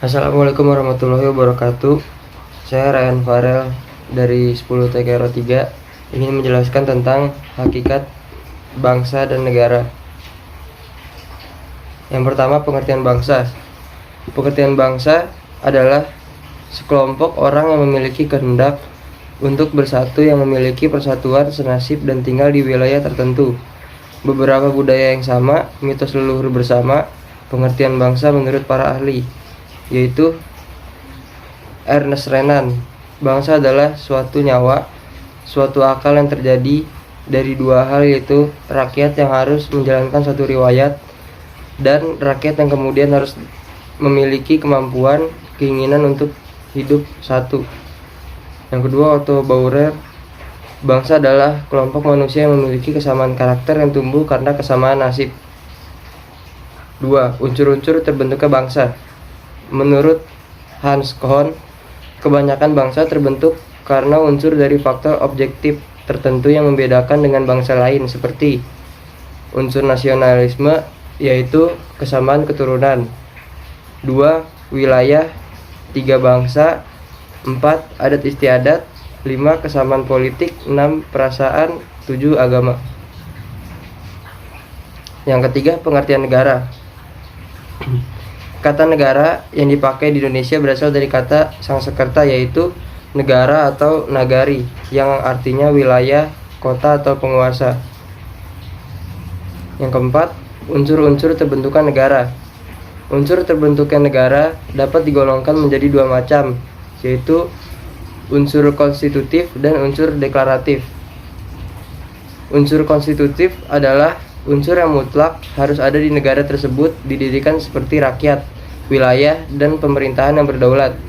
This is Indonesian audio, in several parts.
Assalamualaikum warahmatullahi wabarakatuh. Saya Ryan Farel dari 10 TKRO 3 ingin menjelaskan tentang hakikat bangsa dan negara. Yang pertama, pengertian bangsa. Pengertian bangsa adalah sekelompok orang yang memiliki kehendak untuk bersatu, yang memiliki persatuan senasib dan tinggal di wilayah tertentu. Beberapa budaya yang sama, mitos leluhur bersama. Pengertian bangsa menurut para ahli, yaitu Ernest Renan. Bangsa adalah suatu nyawa, suatu akal yang terjadi dari dua hal, yaitu rakyat yang harus menjalankan satu riwayat dan rakyat yang kemudian harus memiliki kemampuan, keinginan untuk hidup satu. Yang kedua, Otto Bauer. Bangsa adalah kelompok manusia yang memiliki kesamaan karakter yang tumbuh karena kesamaan nasib. 2. Unsur-unsur terbentuknya bangsa. Menurut Hans Kohn, kebanyakan bangsa terbentuk karena unsur dari faktor objektif tertentu yang membedakan dengan bangsa lain, seperti unsur nasionalisme, yaitu kesamaan keturunan. 2. Wilayah. 3. Bangsa. 4. Adat istiadat. 5. Kesamaan politik. 6. Perasaan. 7. Agama. Yang ketiga, pengertian negara. Kata negara yang dipakai di Indonesia berasal dari kata Sanskerta, yaitu negara atau nagari, yang artinya wilayah, kota, atau penguasa. Yang keempat, unsur-unsur terbentuknya negara. Unsur terbentuknya negara dapat digolongkan menjadi dua macam, yaitu unsur konstitutif dan unsur deklaratif. Unsur konstitutif adalah unsur yang mutlak harus ada di negara tersebut, didirikan seperti rakyat, wilayah, dan pemerintahan yang berdaulat.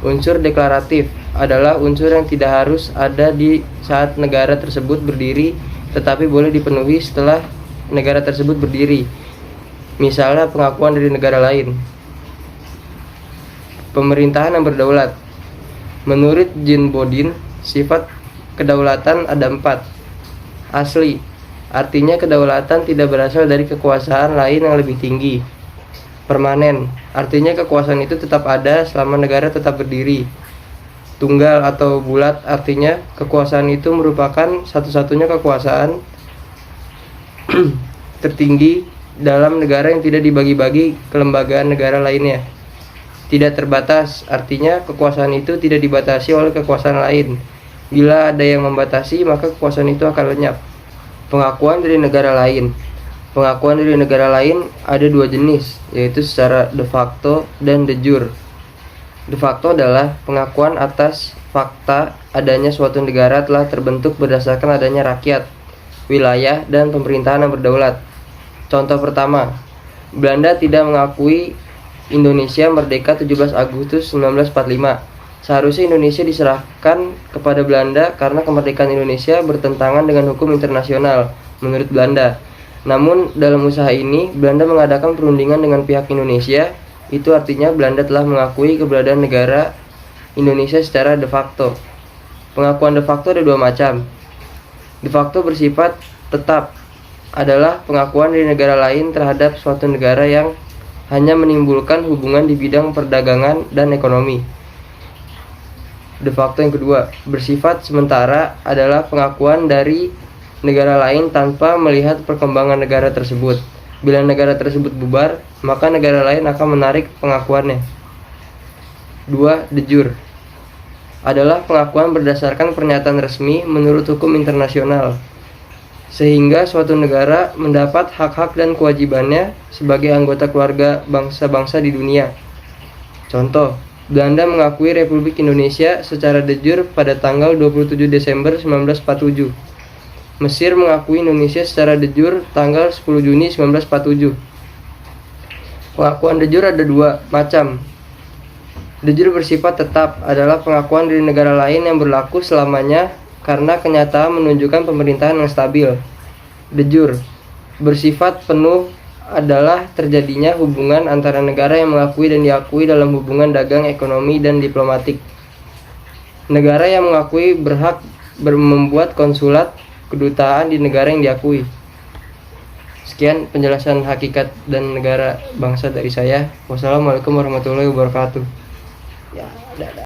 Unsur deklaratif adalah unsur yang tidak harus ada di saat negara tersebut berdiri, tetapi boleh dipenuhi setelah negara tersebut berdiri. Misalnya pengakuan dari negara lain. Pemerintahan yang berdaulat. Menurut Jean Bodin, sifat kedaulatan ada 4. Asli, artinya kedaulatan tidak berasal dari kekuasaan lain yang lebih tinggi. Permanen, artinya kekuasaan itu tetap ada selama negara tetap berdiri. Tunggal atau bulat, artinya kekuasaan itu merupakan satu-satunya kekuasaan tertinggi dalam negara yang tidak dibagi-bagi ke lembagaan negara lainnya. Tidak terbatas, artinya kekuasaan itu tidak dibatasi oleh kekuasaan lain. Bila ada yang membatasi, maka kekuasaan itu akan lenyap. Pengakuan dari negara lain. Pengakuan dari negara lain ada 2 jenis, yaitu secara de facto dan de jure. De facto adalah pengakuan atas fakta adanya suatu negara telah terbentuk berdasarkan adanya rakyat, wilayah, dan pemerintahan yang berdaulat. Contoh pertama, Belanda tidak mengakui Indonesia merdeka 17 Agustus 1945. Seharusnya Indonesia diserahkan kepada Belanda karena kemerdekaan Indonesia bertentangan dengan hukum internasional menurut Belanda. Namun dalam usaha ini Belanda mengadakan perundingan dengan pihak Indonesia. Itu artinya Belanda telah mengakui keberadaan negara Indonesia secara de facto. Pengakuan de facto ada 2 macam. De facto bersifat tetap, adalah pengakuan dari negara lain terhadap suatu negara yang hanya menimbulkan hubungan di bidang perdagangan dan ekonomi. De facto yang kedua, bersifat sementara, adalah pengakuan dari negara lain tanpa melihat perkembangan negara tersebut. Bila negara tersebut bubar, maka negara lain akan menarik pengakuannya. 2. De jure adalah pengakuan berdasarkan pernyataan resmi menurut hukum internasional, sehingga suatu negara mendapat hak-hak dan kewajibannya sebagai anggota keluarga bangsa-bangsa di dunia. Contoh, Belanda mengakui Republik Indonesia secara de jure pada tanggal 27 Desember 1947. Mesir mengakui Indonesia secara de jure tanggal 10 Juni 1947. Pengakuan de jure ada 2 macam. De jure bersifat tetap, adalah pengakuan dari negara lain yang berlaku selamanya karena kenyataan menunjukkan pemerintahan yang stabil. De jure bersifat penuh, adalah terjadinya hubungan antara negara yang mengakui dan diakui dalam hubungan dagang, ekonomi, dan diplomatik. Negara yang mengakui berhak membuat konsulat, kedutaan di negara yang diakui. Sekian penjelasan hakikat dan negara bangsa dari saya. Wassalamualaikum warahmatullahi wabarakatuh. Ya, dadah.